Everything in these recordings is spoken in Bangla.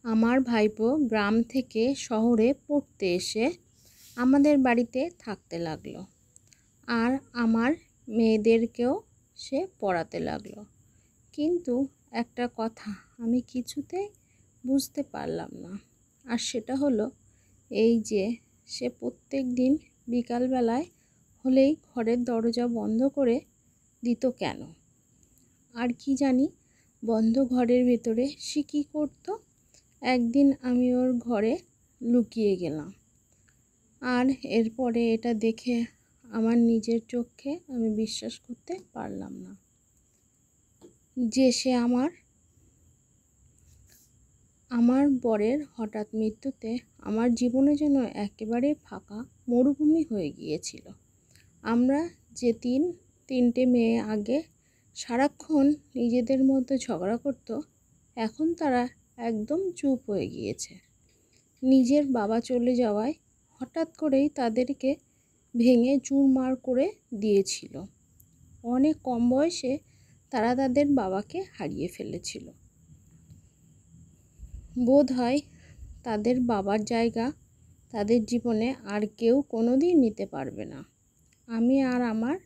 আমার ভাইপো গ্রাম থেকে শহরে পড়তে এসে আমাদের বাড়িতে থাকতে লাগলো। আর আমার মেয়েদেরকেও সে পড়াতে লাগলো। কিন্তু একটা কথা আমি কিছুতেই বুঝতে পারলাম না। আর সেটা হলো এই যে সে প্রত্যেক দিন বিকালবেলায় হলেই ঘরের দরজা বন্ধ করে দিত কেন? আর কি জানি বন্ধ ঘরের ভেতরে সে কী করতো। একদিন আমি ওর ঘরে লুকিয়ে গেলাম। আর এরপরে এটা দেখে আমার নিজের চোখে আমি বিশ্বাস করতে পারলাম না যে সে আমার বরের হঠাৎ মৃত্যুতে আমার জীবনে যেন একেবারে ফাঁকা মরুভূমি হয়ে গিয়েছিল। আমরা যে তিনটে মেয়ে আগে সারাক্ষণ নিজেদের মধ্যে ঝগড়া করত, এখন তারা একদম চুপ হয়ে গিয়েছে। নিজের বাবা চলে যাওয়ায় হঠাৎ করেই তাদেরকে ভেঙে চুরমার করে দিয়েছিল। অনেক কম বয়সে তারা তাদের বাবাকে হারিয়ে ফেলেছিল। বোধ হয় তাদের বাবার জায়গা তাদের জীবনে আর কেউ কোনোদিন নিতে পারবে না। আমি আর আমার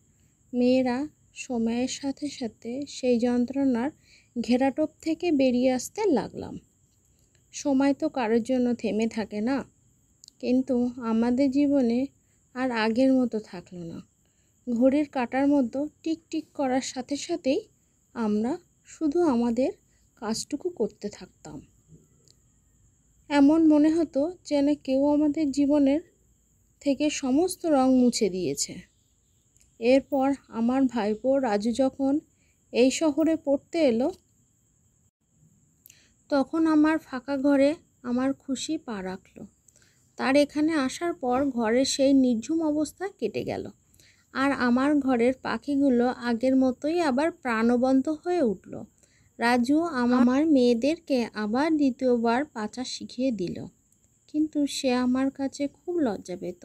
মেয়েরা সময়ের সাথে সাথে সেই যন্ত্রণার ঘেরাটোপ থেকে বেরিয়ে আসতে লাগলাম। সময় তো কারোর জন্য থেমে থাকে না, কিন্তু আমাদের জীবনে আর আগের মতো থাকলো না। ঘড়ির কাঁটার মতো টিক টিক করার সাথে সাথেই আমরা শুধু আমাদের কাজটুকু করতে থাকতাম। এমন মনে হতো যেন কেউ আমাদের জীবনের থেকে সমস্ত রং মুছে দিয়েছে। এরপর আমার ভাইপো রাজু যখন এই শহরে পড়তে এলো, তখন আমার ফাঁকা ঘরে আমার খুশি পা রাখলো। তার এখানে আসার পর ঘরের সেই নির্ঝুম অবস্থা কেটে গেল। আর আমার ঘরের পাখিগুলো আগের মতোই আবার প্রাণবন্ত হয়ে উঠল। রাজু আমার মেয়েদেরকে আবার দ্বিতীয়বার পাচা শিখিয়ে দিল। কিন্তু সে আমার কাছে খুব লজ্জা পেত।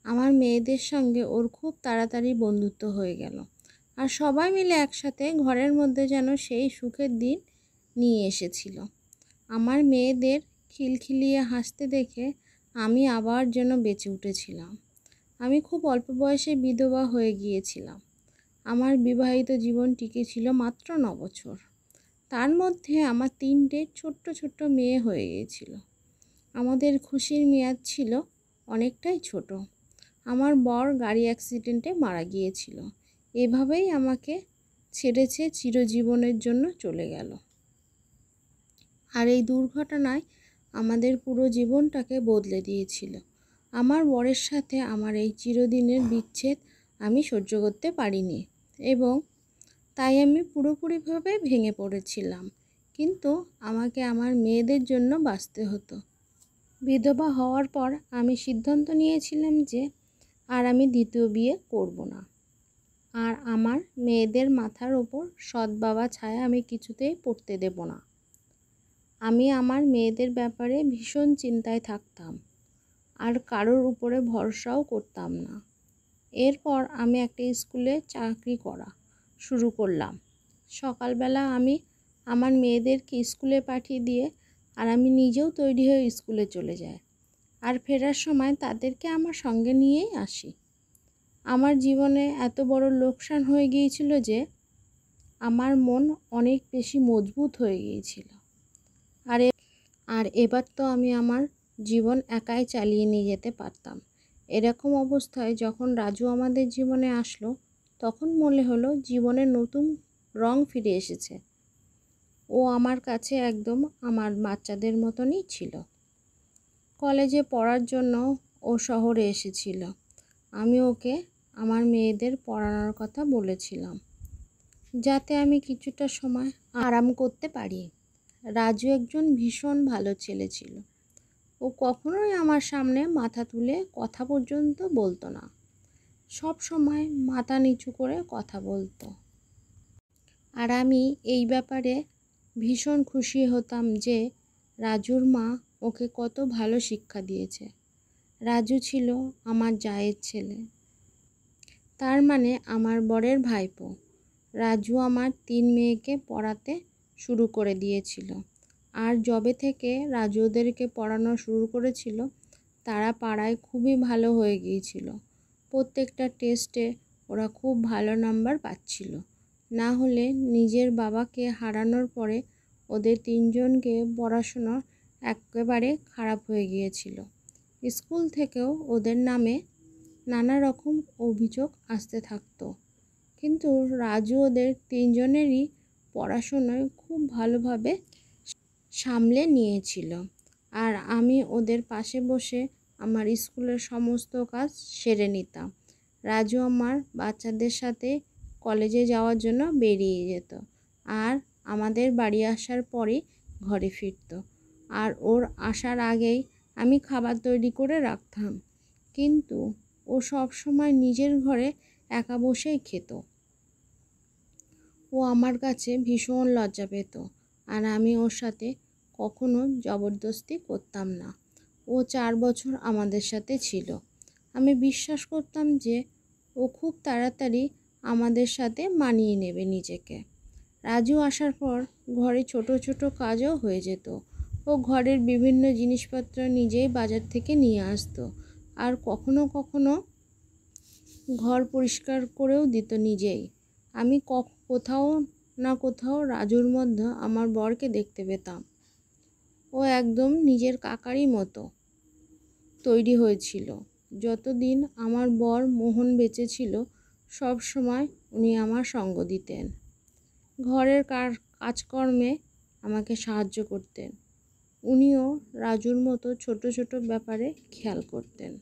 আমার মেয়েদের সঙ্গে ওর খুব তাড়াতাড়ি বন্ধুত্ব হয়ে গেল। আর সবাই মিলে একসাথে ঘরের মধ্যে যেন সেই সুখের দিন নিয়ে এসেছিল। আমার মেয়েদের খিলখিলিয়ে হাসতে দেখে আমি আবার যেন বেঁচে উঠেছিলাম। আমি খুব অল্প বয়সে বিধবা হয়ে গিয়েছিলাম। আমার বিবাহিত জীবন টিকেছিল মাত্র 9 বছর। তার মধ্যে আমার 3টে ছোট্ট ছোট্ট মেয়ে হয়ে গিয়েছিল। আমাদের খুশির মেয়াদ ছিল অনেকটাই ছোট। আমার বর গাড়ি অ্যাক্সিডেন্টে মারা গিয়েছিল। এভাবেই আমাকে ছেড়েছে চিরজীবনের জন্য চলে গেল। আর এই দুর্ঘটনায় আমাদের পুরো জীবনটাকে বদলে দিয়েছিল। আমার বরের সাথে আমার এই চিরদিনের বিচ্ছেদ আমি সহ্য করতে পারিনি এবং তাই আমি পুরোপুরিভাবে ভেঙে পড়েছিলাম। কিন্তু আমাকে আমার মেয়েদের জন্য বাঁচতে হতো। বিধবা হওয়ার পর আমি সিদ্ধান্ত নিয়েছিলাম যে আর আমি দ্বিতীয় বিয়ে করব না। আর আমার মেয়েদের মাথার ওপর সৎ বাবা ছায়া আমি কিছুতেই পড়তে দেব না। আমি আমার মেয়েদের ব্যাপারে ভীষণ চিন্তায় থাকতাম আর কারোর উপরে ভরসাও করতাম না। এরপর আমি একটা স্কুলে চাকরি করা শুরু করলাম। সকালবেলা আমি আমার মেয়েদেরকে স্কুলে পাঠিয়ে দিয়ে আর আমি নিজেও তৈরি হয়ে স্কুলে চলে যাই। আর ফেরার সময় তাদেরকে আমার সঙ্গে নিয়েই আসি। আমার জীবনে এত বড় লোকসান হয়ে গিয়েছিল যে আমার মন অনেক বেশি মজবুত হয়ে গিয়েছিল। আর এবার তো আমি আমার জীবন একাই চালিয়ে নিয়ে যেতে পারতাম। এরকম অবস্থায় যখন রাজু আমাদের জীবনে আসলো, তখন মনে হলো জীবনের নতুন রং ফিরে এসেছে। ও আমার কাছে একদম আমার বাচ্চাদের মতনই ছিল। কলেজে পড়ার জন্য ও শহরে এসেছিল। আমি ওকে আমার মেয়েদের পড়ানোর কথা বলেছিলাম, যাতে আমি কিছুটা সময় আরাম করতে পারি। রাজু একজন ভীষণ ভালো ছেলে ছিল। ও কখনোই আমার সামনে মাথা তুলে কথা পর্যন্ত বলতো না। সব সময় মাথা নিচু করে কথা বলতো। আর আমি এই ব্যাপারে ভীষণ খুশি হতাম যে রাজুর মা ওকে কত ভালো শিক্ষা দিয়েছে। রাজু ছিল আমার জায়ের ছেলে, তার মানে আমার বরের ভাইপো। রাজু আমার 3 মেয়েকে পড়াতে শুরু করে দিয়েছিল। আর যবে থেকে রাজু ওদেরকে পড়ানো শুরু করেছিল, তারা পাড়ায় খুবই ভালো হয়ে গিয়েছিল। প্রত্যেকটা টেস্টে ওরা খুব ভালো নাম্বার পাচ্ছিল। না হলে নিজের বাবাকে হারানোর পরে ওদের তিনজনকে পড়াশুনো একেবারে খারাপ হয়ে গিয়েছিল। স্কুল থেকেও ওদের নামে নানা রকম অভিযোগ আসতে থাকতো। কিন্তু রাজু ওদের তিনজনেরই পড়াশোনায় খুব ভালোভাবে সামলে নিয়েছিল। আর আমি ওদের পাশে বসে আমার স্কুলের সমস্ত কাজ সেরে নিতাম। রাজু আমার বাচ্চাদের সাথে কলেজে যাওয়ার জন্য বেরিয়ে যেত, আর আমাদের বাড়ি আসার পরই ঘরে ফিরত। আর ওর আসার আগেই আমি খাবার তৈরি করে রাখতাম, কিন্তু ও সব সময় নিজের ঘরে একা বসেই খেত। ও আমার কাছে ভীষণ লজ্জা পেত, আর আমি ওর সাথে কখনো জবরদস্তি করতাম না। ও 4 বছর আমাদের সাথে ছিল। আমি বিশ্বাস করতাম যে ও খুব তাড়াতাড়ি আমাদের সাথে মানিয়ে নেবে নিজেকে। রাজু আসার পর ঘরে ছোট ছোট কাজও হয়ে যেত। ও ঘরের বিভিন্ন জিনিসপত্র নিজেই বাজার থেকে নিয়ে আসতো, আর কখনো কখনো ঘর পরিষ্কার করেও দিত নিজেই। আমি কোথাও না কোথাও রাজুর মধ্যে আমার বরকে দেখতে পেতাম। ও একদম নিজের কাকারই মতো তৈরি হয়েছিল। যতদিন আমার বর মোহন বেঁচে ছিল, সব সময় উনি আমার সঙ্গ দিতেন। ঘরের কাজকর্মে আমাকে সাহায্য করতেন। উনিও রাজুর মতো ছোট ছোট ব্যাপারে খেয়াল করতেন।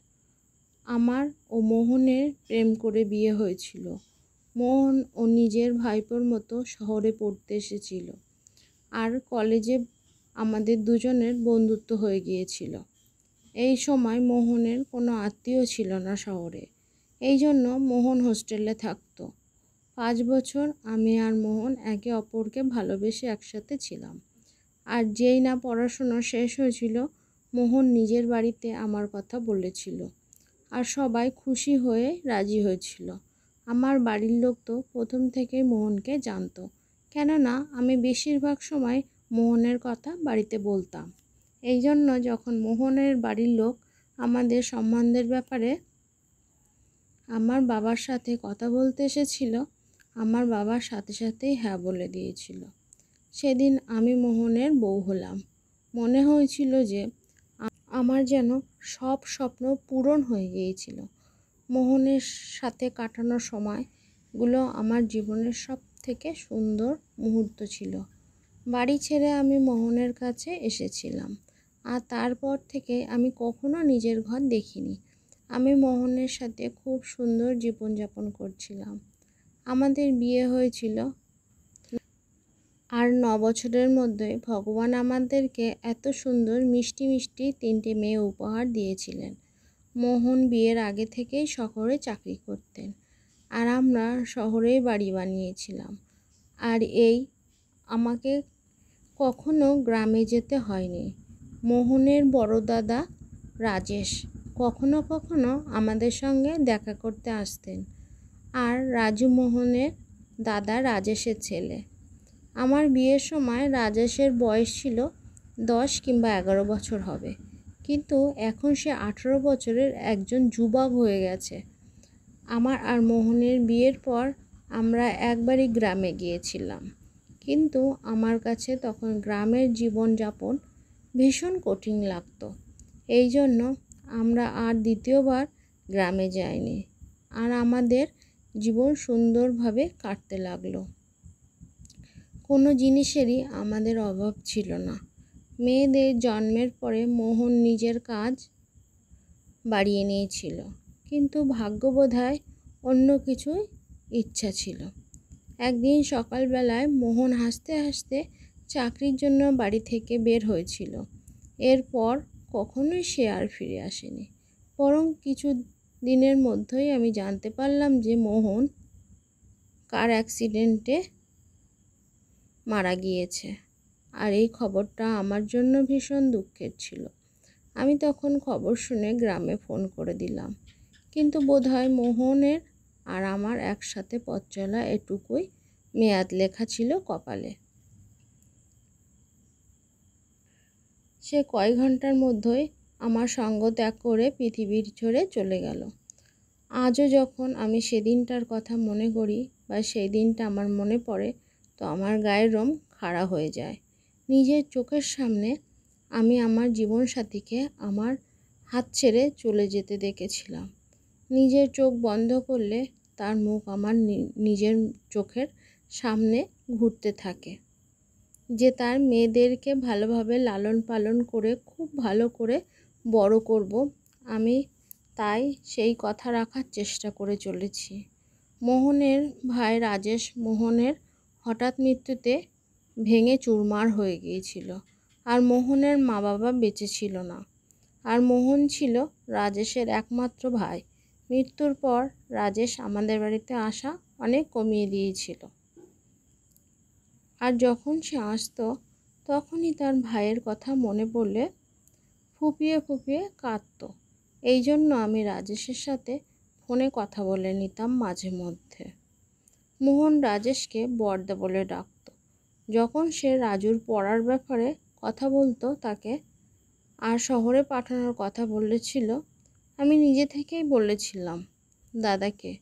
আমার ও মোহনের প্রেম করে বিয়ে হয়েছিল। মোহন ও নিজের ভাইপোর মতো শহরে পড়তে এসেছিল, আর কলেজে আমাদের দুজনের বন্ধুত্ব হয়ে গিয়েছিল। এই সময় মোহনের কোনো আত্মীয় ছিল না শহরে, এই জন্য মোহন হোস্টেলে থাকতো। 5 বছর আমি আর মোহন একে অপরকে ভালোবেসে একসাথে ছিলাম। আর যেই না পড়াশোনা শেষ হয়েছিল, মোহন নিজের বাড়িতে আমার কথা বলেছিল, আর সবাই খুশি হয়ে রাজি হয়েছিল। আমার বাড়ির লোক তো প্রথম থেকেই মোহনকে জানতো, কেননা আমি বেশিরভাগ সময় মোহনের কথা বাড়িতে বলতাম। এই জন্য যখন মোহনের বাড়ির লোক আমাদের সম্বন্ধের ব্যাপারে আমার বাবার সাথে কথা বলতে এসেছিল, আমার বাবার সাথে সাথেই হ্যাঁ বলে দিয়েছিল। সেদিন আমি মোহনের বউ হলাম। মনে হয়েছিল যে আমার যেন সব স্বপ্ন পূরণ হয়ে গিয়েছিল। মোহনের সাথে কাটানোর সময়গুলো আমার জীবনের সব থেকে সুন্দর মুহূর্ত ছিল। বাড়ি ছেড়ে আমি মোহনের কাছে এসেছিলাম, আর তারপর থেকে আমি কখনো নিজের ঘর দেখিনি। আমি মোহনের সাথে খুব সুন্দর জীবনযাপন করছিলাম। আমাদের বিয়ে হয়েছিল, আর 9 বছরের মধ্যে ভগবান আমাদেরকে এত সুন্দর মিষ্টি মিষ্টি 3টে মেয়ে উপহার দিয়েছিলেন। মোহন বিয়ের আগে থেকেই শহরে চাকরি করতেন, আর আমরা শহরেই বাড়ি বানিয়েছিলাম। আর আমাকে কখনো গ্রামে যেতে হয়নি। মোহনের বড় দাদা রাজেশ কখনো কখনো আমাদের সঙ্গে দেখা করতে আসতেন, আর রাজু মোহনের দাদা রাজেশের ছেলে। আমার বিয়ের সময় রাজেশের বয়স ছিল 10 কিংবা 11 বছর হবে, কিন্তু এখন সে 18 বছরের একজন যুবক হয়ে গেছে। আমার আর মোহনের বিয়ের পর আমরা একবারই গ্রামে গিয়েছিলাম, কিন্তু আমার কাছে তখন গ্রামের জীবনযাপন ভীষণ কঠিন লাগতো। এই জন্য আমরা আর দ্বিতীয়বার গ্রামে যাইনি, আর আমাদের জীবন সুন্দরভাবে কাটতে লাগলো। কোনো জিনিসেরই আমাদের অভাব ছিল না। মেয়েদের জন্মের পরে মোহন নিজের কাজ বাড়িয়ে নিয়েছিল, কিন্তু ভাগ্য বোধহয় অন্য কিছুই ইচ্ছা ছিল। একদিন সকালবেলায় মোহন হাসতে হাসতে চাকরির জন্য বাড়ি থেকে বের হয়েছিল। এরপর কখনোই সে আর ফিরে আসেনি। বরং কিছু দিনের মধ্যেই আমি জানতে পারলাম যে মোহন কার অ্যাক্সিডেন্টে মারা গিয়েছে। আর এই খবরটা আমার জন্য ভীষণ দুঃখের ছিল। আমি তখন খবর শুনে গ্রামে ফোন করে দিলাম, কিন্তু বোধহয় মোহনের আর আমার একসাথে পথ চলা এটুকুই মেয়াদ লেখা ছিল কপালে। সে কয়েক ঘন্টার মধ্যেই আমার সঙ্গ ত্যাগ করে পৃথিবীর ছেড়ে চলে গেল। আজও যখন আমি সেদিনটার কথা মনে করি বা সেই দিনটা আমার মনে পড়ে, তো আমার গায়ের লোম খাড়া হয়ে যায়। নিজের চোখের সামনে আমি আমার জীবনসাথীকে আমার হাত ছেড়ে চলে যেতে দেখেছিলাম। নিজের চোখ বন্ধ করলে তার মুখ আমার নিজের চোখের সামনে ঘুরতে থাকে, যে তার মেয়েদেরকে ভালোভাবে লালন পালন করে খুব ভালো করে বড় করব। আমি তাই সেই কথা রাখার চেষ্টা করে চলেছি। মোহনের ভাই রাজেশ মোহনের হঠাৎ মৃত্যুতে ভেঙে চুরমার হয়ে গিয়েছিল। আর মোহনের মা বাবা বেঁচে ছিল না। আর মোহন ছিল রাজেশের একমাত্র ভাই। মৃত্যুর পর রাজেশ আমাদের বাড়িতে আসা অনেক কমিয়ে দিয়েছিল। আর যখন সে আসতো তখনই তার ভাইয়ের কথা মনে পড়লে ফুপিয়ে ফুপিয়ে কাঁদত। এই জন্য আমি রাজেশের সাথে ফোনে কথা বলে নিতাম মাঝে মধ্যে। মোহন রাজেশকে বড়দা বলে ডাকত। যখন সে রাজুর পড়ার ব্যাপারে কথা বলতো তাকে আর শহরে পাঠানোর কথা বলেছিল, আমি নিজে থেকেই বলেছিলাম দাদাকে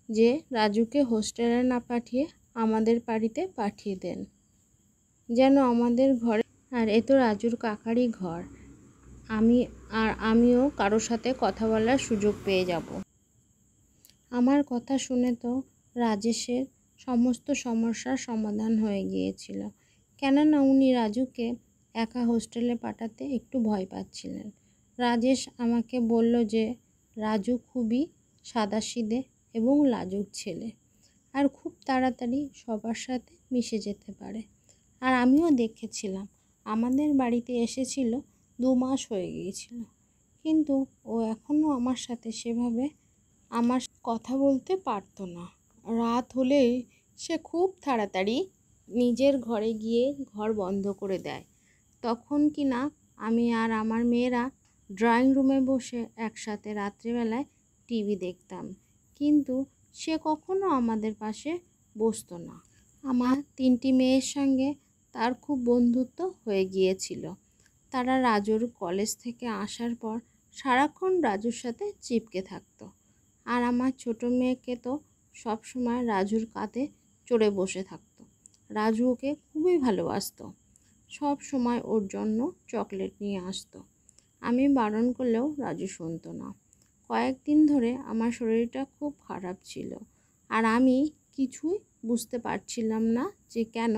যে রাজুকে হোস্টেলে না পাঠিয়ে আমাদের বাড়িতে পাঠিয়ে দেন, যেন আমাদের ঘরে। আর এ তো রাজুর কাকারই ঘর, আমিও কারোর সাথে কথা বলার সুযোগ পেয়ে যাব। আমার কথা শুনে তো রাজেশের সমস্ত সমস্যার সমাধান হয়ে গিয়েছিল। কেননা উনি রাজুকে একা হোস্টেলে পাঠাতে একটু ভয় পাচ্ছিলেন। রাজেশ আমাকে বলল যে রাজু খুবই সাদাসিধে এবং লাজুক ছেলে, আর খুব তাড়াতাড়ি সবার সাথে মিশে যেতে পারে। আর আমিও দেখেছিলাম, আমাদের বাড়িতে এসেছিল 2 মাস হয়ে গিয়েছিল, কিন্তু ও এখনও আমার সাথে সেভাবে আমার কথা বলতে পারতো না। রাত হলেই সে খুব তাড়াতাড়ি নিজের ঘরে গিয়ে ঘর বন্ধ করে দেয়। তখন কি না আমি আর আমার মেয়েরা ড্রয়িং রুমে বসে একসাথে রাত্রিবেলায় টিভি দেখতাম, কিন্তু সে কখনো আমাদের পাশে বসতো না। আমার 3টি মেয়ের সঙ্গে তার খুব বন্ধুত্ব হয়ে গিয়েছিল। তারা রাজুর কলেজ থেকে আসার পর সারাক্ষণ রাজুর সাথে চিপকে থাকতো। আর আমার ছোট মেয়েকে তো সব সময় রাজুর কাঁধে চড়ে বসে থাকতো। রাজু ওকে খুবই ভালোবাসতো, সব সময় ওর জন্য চকলেট নিয়ে আসতো। আমি বারণ করলেও রাজু শুনতো না। কয়েকদিন ধরে আমার শরীরটা খুব খারাপ ছিল, আর আমি কিছুই বুঝতে পারছিলাম না যে কেন।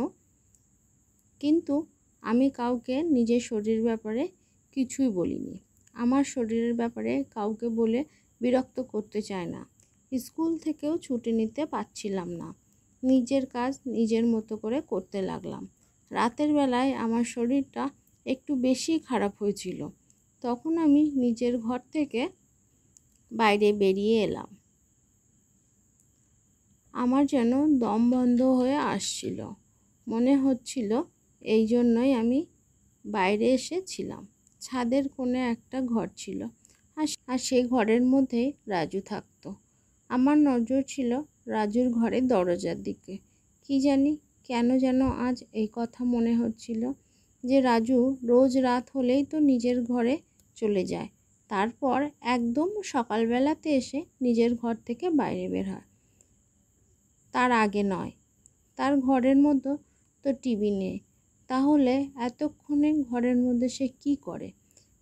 কিন্তু আমি কাউকে নিজের শরীরের ব্যাপারে কিছুই বলিনি। আমার শরীরের ব্যাপারে কাউকে বলে বিরক্ত করতে চাই না। স্কুল থেকেও ছুটি নিতে পারছিলাম না। নিজের কাজ নিজের মতো করে করতে লাগলাম। রাতের বেলায় আমার শরীরটা একটু বেশি খারাপ হয়েছিল। তখন আমি নিজের ঘর থেকে বাইরে বেরিয়ে এলাম। আমার যেন দম বন্ধ হয়ে আসছিল, মনে হচ্ছিল। এই জন্যই আমি বাইরে এসেছিলাম। ছাদের কোণে একটা ঘর ছিল, আর সেই ঘরের মধ্যেই রাজু থাকতো। আমার নজর ছিল রাজুর ঘরের দরজার দিকে। কি জানি কেন যেন আজ এই কথা মনে হচ্ছিল যে রাজু রোজ রাত হলেই তো নিজের ঘরে চলে যায়, তারপর একদম সকালবেলাতে এসে নিজের ঘর থেকে বাইরে বের হয়। তার আগে নয়। তার ঘরের মধ্যে তো টিভি নেই, তাহলে এতক্ষণে ঘরের মধ্যে সে কি করে?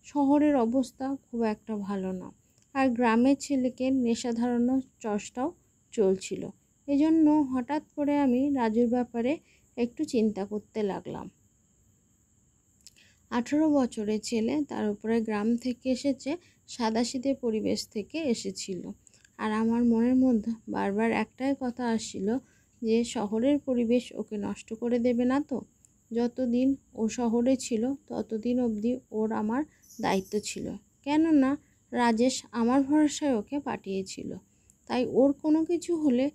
শহরের অবস্থা খুব একটা ভালো না, আর গ্রামের ছেলেকে নেশা ধরানোর চেষ্টাও চলছিল। এজন্য হঠাৎ করে আমি রাজুর ব্যাপারে একটু চিন্তা করতে লাগলাম। 18 বছরের ছেলে, তার উপরে গ্রাম থেকে এসেছে, সাদাসিধে পরিবেশ থেকে এসেছিল। আর আমার মনের মধ্যে বারবার একটাই কথা আসছিল যে শহরের পরিবেশ ওকে নষ্ট করে দেবে না তো। যতদিন ও শহরে ছিল ততদিন অবধি ওর আমার দায়িত্ব ছিল, কেননা রাজেশ আমার ভরসায় ওকে পাঠিয়েছিল। তাই ওর কোনো কিছু হলে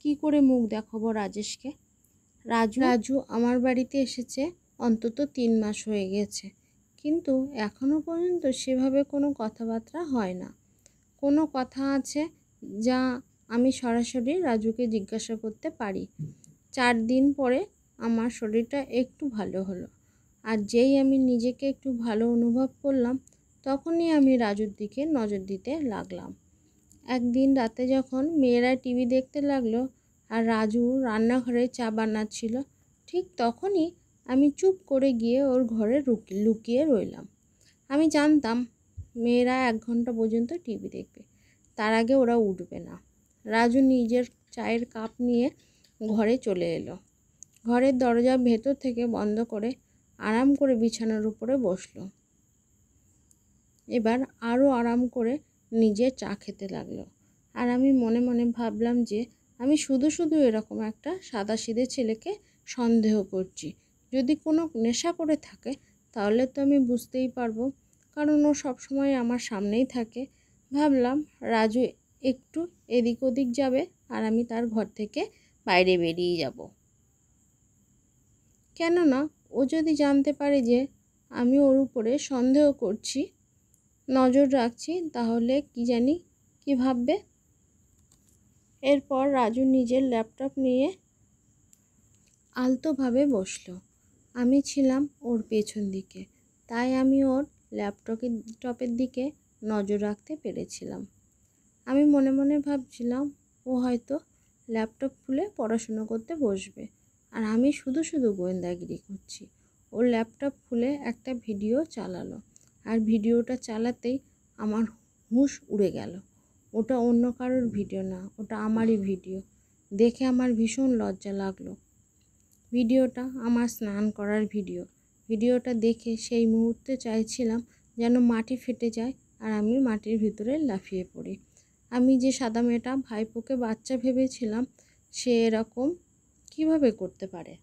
কি করে মুখ দেখাবো রাজেশকে? রাজু আমার বাড়িতে এসেছে অন্তত 3 মাস হয়ে গেছে, কিন্তু এখনও পর্যন্ত সেভাবে কোনো কথাবার্তা হয় না। কোনো কথা আছে যা আমি সরাসরি রাজুকে জিজ্ঞাসা করতে পারি। 4 দিন পরে আমার শরীরটা একটু ভালো হলো, আর যেই আমি নিজেকে একটু ভালো অনুভব করলাম, তখনই আমি রাজুর দিকে নজর দিতে লাগলাম। একদিন রাতে যখন মেয়েরা টিভি দেখতে লাগলো আর রাজু রান্নাঘরে চা বানাচ্ছিল, ঠিক তখনই আমি চুপ করে গিয়ে ওর ঘরে লুকিয়ে রইলাম। আমি জানতাম মেয়েরা 1 ঘন্টা পর্যন্ত টিভি দেখবে, তার আগে ওরা উঠবে না। রাজু নিজের চায়ের কাপ নিয়ে ঘরে চলে এলো। ঘরের দরজা ভেতর থেকে বন্ধ করে আরাম করে বিছানার উপরে বসলো। এবার আরও আরাম করে নিজে চা খেতে লাগলো। আর আমি মনে মনে ভাবলাম যে আমি শুধু শুধু এরকম একটা সাদাসিধে ছেলেকে সন্দেহ করছি। যদি কোনো নেশা করে থাকে তাহলে তো আমি বুঝতেই পারবো, কারণ ও সবসময় আমার সামনেই থাকে। ভাবলাম রাজু একটু এদিক ওদিক যাবে আর আমি তার ঘর থেকে বাইরে বেরিয়ে যাব। কেননা ও যদি জানতে পারে যে আমি ওর উপরে সন্দেহ করছি, নজর রাখছি, তাহলে কি জানি কি ভাববে। এরপর রাজু নিজের ল্যাপটপ নিয়ে আলতোভাবে বসলো। আমি ছিলাম ওর পেছন দিকে, তাই আমি ওর ল্যাপটপের দিকে নজর রাখতে পেরেছিলাম। আমি মনে মনে ভাবছিলাম ও হয়তো ল্যাপটপ খুলে পড়াশুনো করতে বসবে, আর আমি শুধু শুধু গোয়েন্দাগিরি করছি। ও ল্যাপটপ খুলে একটা ভিডিও চালালো, আর ভিডিওটা চালাতেই আমার হুঁশ উড়ে গেল। ওটা অন্য কারোর ভিডিও না, ওটা আমারই ভিডিও। দেখে আমার ভীষণ লজ্জা লাগলো। ভিডিওটা আমার স্নান করার ভিডিও। ভিডিওটা দেখে সেই মুহূর্তে চাইছিলাম যেন মাটি ফেটে যায় আর আমি মাটির ভিতরে লাফিয়ে পড়ি। আমি যে সাদা মেয়েটা ভাইপোকে বাচ্চা ভেবেছিলাম, সে এরকম কিভাবে করতে পারে?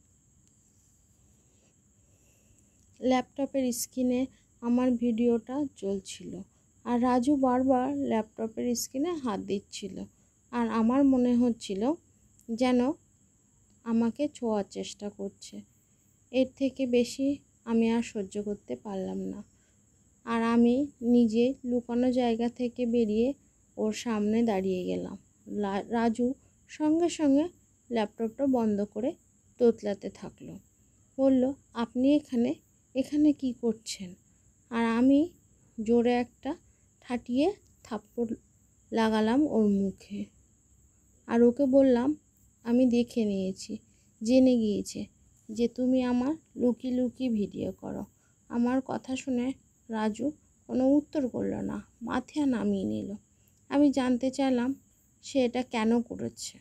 ল্যাপটপের স্ক্রিনে আমার ভিডিওটা চলছিল, আর রাজু বারবার ল্যাপটপের স্ক্রিনে হাত দিচ্ছিল, আর আমার মনে হচ্ছিল যেন আমাকে ছোঁয়ার চেষ্টা করছে। এর থেকে বেশি আমি আর সহ্য করতে পারলাম না, আর আমি নিজে লুকানো জায়গা থেকে বেরিয়ে ওর সামনে দাঁড়িয়ে গেলাম। রাজু সঙ্গে সঙ্গে ল্যাপটপটা বন্ধ করে তোতলাতে থাকলো। বলল, আপনি এখানে কি করছেন? আর আমি জোরে একটা ঠাটিয়ে থাপ্পড় লাগালাম ওর মুখে, আর ওকে বললাম, আমি দেখে নিয়েছি, জেনে গিয়েছে যে তুমি আমার লুকিয়ে লুকিয়ে ভিডিও করো। আমার কথা শুনে রাজু কোনো উত্তর করল না, মাথা নামিয়ে নিল। আমি জানতে চাইলাম সে এটা কেন করেছে।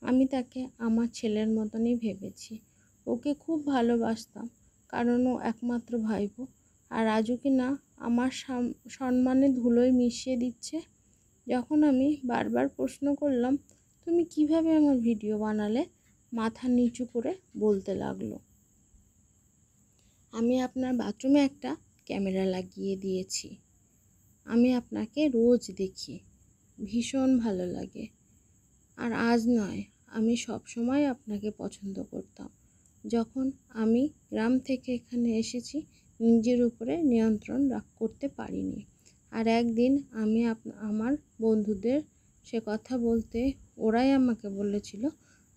আমি তাকে আমার ছেলের মতনই ভেবেছি। ওকে খুব ভালোবাসতাম, কারণ ও একমাত্র ভাইপো। আর রাজু কি না আমার সম্মানে ধুলোয় মিশিয়ে দিচ্ছে। যখন আমি বারবার প্রশ্ন করলাম, তুমি কিভাবে আমার ভিডিও বানালে, মাথা নিচু করে বলতে লাগলো, আমি আপনার বাথরুমে একটা ক্যামেরা লাগিয়ে দিয়েছি। আমি আপনাকে রোজ দেখি, ভীষণ ভালো লাগে। আর আজ নয়, আমি সব সময় আপনাকে পছন্দ করতাম। যখন আমি গ্রাম থেকে এখানে এসেছি, নিজের উপরে নিয়ন্ত্রণ করতে পারিনি। আর একদিন আমি আমার বন্ধুদের সে কথা বলতে, ওরাই আমাকে বলেছিল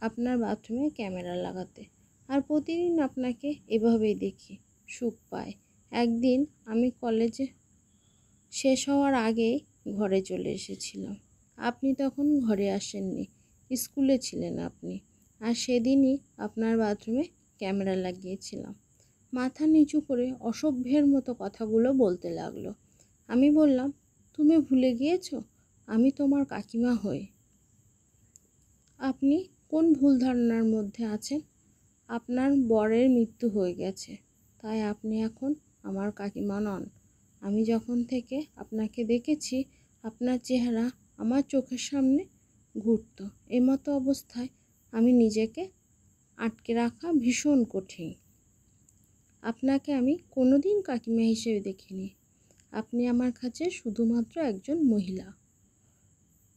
আপনার বাথরুমে ক্যামেরা লাগাতে। আর প্রতিদিন আপনাকে এভাবেই দেখি, সুখ পাই। একদিন আমি কলেজে শেষ হওয়ার আগেই ঘরে চলে এসেছিলাম। আপনি তখন ঘরে আসেননি, স্কুলে ছিলেন আপনি। আর সেদিনই আপনার বাথরুমে ক্যামেরা লাগিয়েছিলাম। মাথা নিচু করে অসভ্যের মতো কথাগুলো বলতে লাগলো। আমি বললাম, তুমি ভুলে গিয়েছো আমি তোমার কাকিমা হই। আপনি কোন ভুল ধারণার মধ্যে আছেন? আপনার বরের মৃত্যু হয়ে গেছে, তাই আপনি এখন আমার কাকিমা নন। আমি যখন থেকে আপনাকে দেখেছি, আপনার চেহারা আমার চোখের সামনে ঘুরত। এমতো অবস্থায় আমি নিজেকে আটকে রাখা ভীষণ কঠিন। আপনাকে আমি কোনোদিন কাকিমা হিসেবে দেখিনি। আপনি আমার কাছে শুধুমাত্র একজন মহিলা।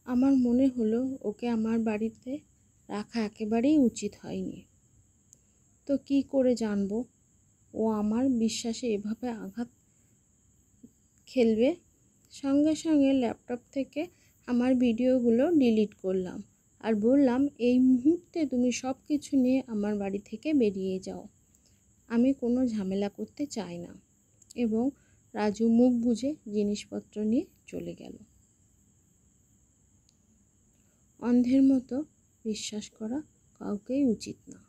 আমার মনে হলো ওকে আমার বাড়িতে রাখা একেবারেই উচিত হয়নি। তো কি করে জানবো ও আমার বিশ্বাসে এভাবে আঘাত খেলবে? সঙ্গে সঙ্গে ল্যাপটপ থেকে আমার ভিডিওগুলো ডিলিট করলাম আর বললাম, এই মুহূর্তে তুমি সব কিছু নিয়ে আমার বাড়ি থেকে বেরিয়ে যাও। আমি কোনো ঝামেলা করতে চাই না। এবং রাজু মুখ বুজে জিনিসপত্র নিয়ে চলে গেল। অন্ধের মতো বিশ্বাস করা কাউকেই উচিত না।